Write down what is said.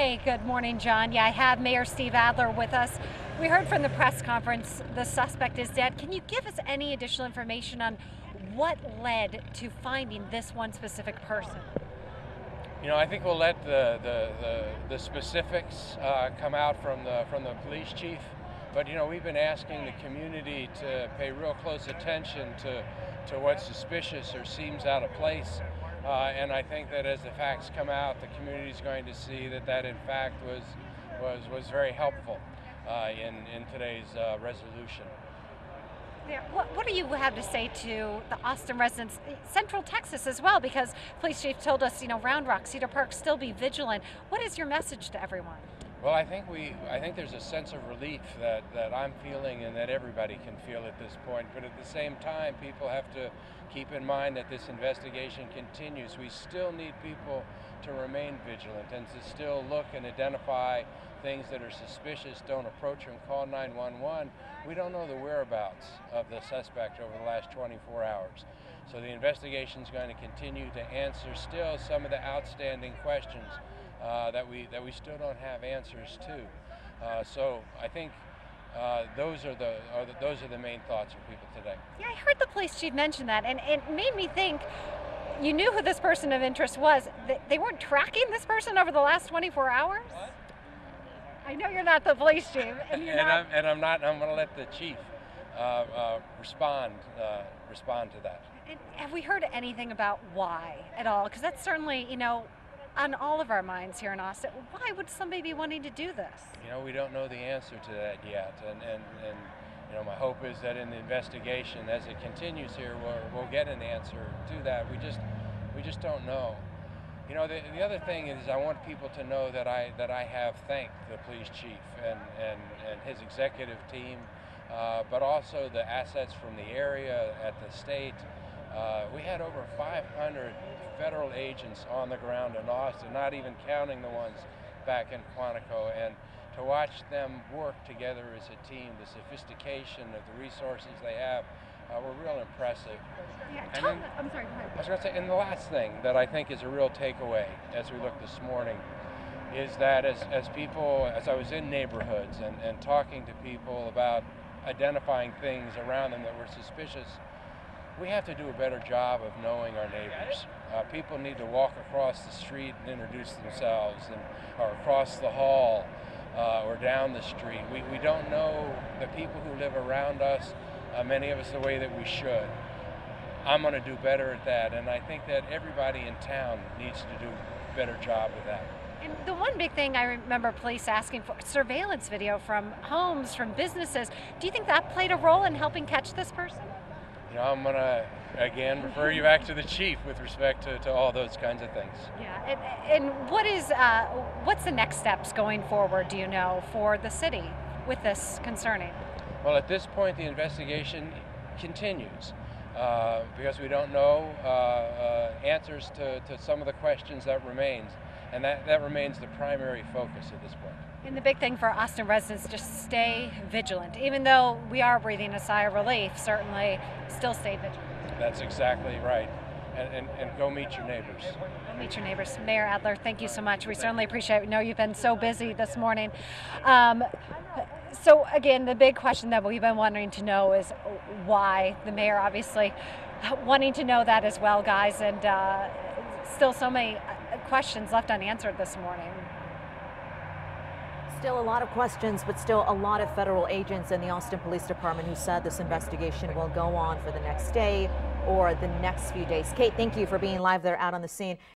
Hey, good morning, John. Yeah, I have Mayor Steve Adler with us. We heard from the press conference the suspect is dead. Can you give us any additional information on what led to finding this one specific person? I think we'll let the specifics come out from the police chief. But we've been asking the community to pay real close attention to what's suspicious or seems out of place. And I think that as the facts come out, the community is going to see that in fact was very helpful in today's resolution. Yeah, what do you have to say to the Austin residents, Central Texas as well? Because police chief told us, Round Rock, Cedar Park, still be vigilant. What is your message to everyone? Well, I think there's a sense of relief that I'm feeling and that everybody can feel at this point. But at the same time, people have to keep in mind that this investigation continues. We still need people to remain vigilant and to still look and identify things that are suspicious. Don't approach them, call 911. We don't know the whereabouts of the suspect over the last 24 hours. So the investigation is going to continue to answer still some of the outstanding questions that we still don't have answers to. So I think those are the main thoughts for people today. Yeah, I heard the police chief mention that, and it made me think. You knew who this person of interest was. They weren't tracking this person over the last 24 hours? What? I know you're not the police chief. And I'm not. I'm going to let the chief respond to that. And have we heard anything about why at all? Because that's certainly, on all of our minds here in Austin. Why would somebody be wanting to do this? We don't know the answer to that yet. And my hope is that in the investigation, as it continues here, we'll get an answer to that. We just don't know. The other thing is I want people to know that I have thanked the police chief and his executive team, but also the assets from the area at the state. We had over 500 federal agents on the ground in Austin, not even counting the ones back in Quantico. And to watch them work together as a team, the sophistication of the resources they have, were real impressive. Yeah, I'm sorry, go ahead. I was going to say, and the last thing that I think is a real takeaway as we look this morning is that as I was in neighborhoods and talking to people about identifying things around them that were suspicious, we have to do a better job of knowing our neighbors. People need to walk across the street and introduce themselves, or across the hall, or down the street. We don't know the people who live around us, many of us, the way that we should. I'm going to do better at that, and I think that everybody in town needs to do a better job with that. And the one big thing I remember police asking for, surveillance video from homes, from businesses. Do you think that played a role in helping catch this person? I'm going to, again, refer you back to the chief with respect to all those kinds of things. Yeah, and what's the next steps going forward, do you know, for the city with this concerning? Well, at this point, the investigation continues because we don't know answers to some of the questions that remains, and that remains the primary focus at this point. And the big thing for Austin residents, just stay vigilant. Even though we are breathing a sigh of relief, certainly still stay vigilant. That's exactly right. And go meet your neighbors. Go meet your neighbors. Mayor Adler, thank you so much. We certainly appreciate it. We know you've been so busy this morning. So again, the big question that we've been wanting to know is why. The mayor obviously wanting to know that as well, guys. And still so many questions left unanswered this morning. Still a lot of questions, but still a lot of federal agents in the Austin Police Department who said this investigation will go on for the next day or the next few days. Kate, thank you for being live there out on the scene.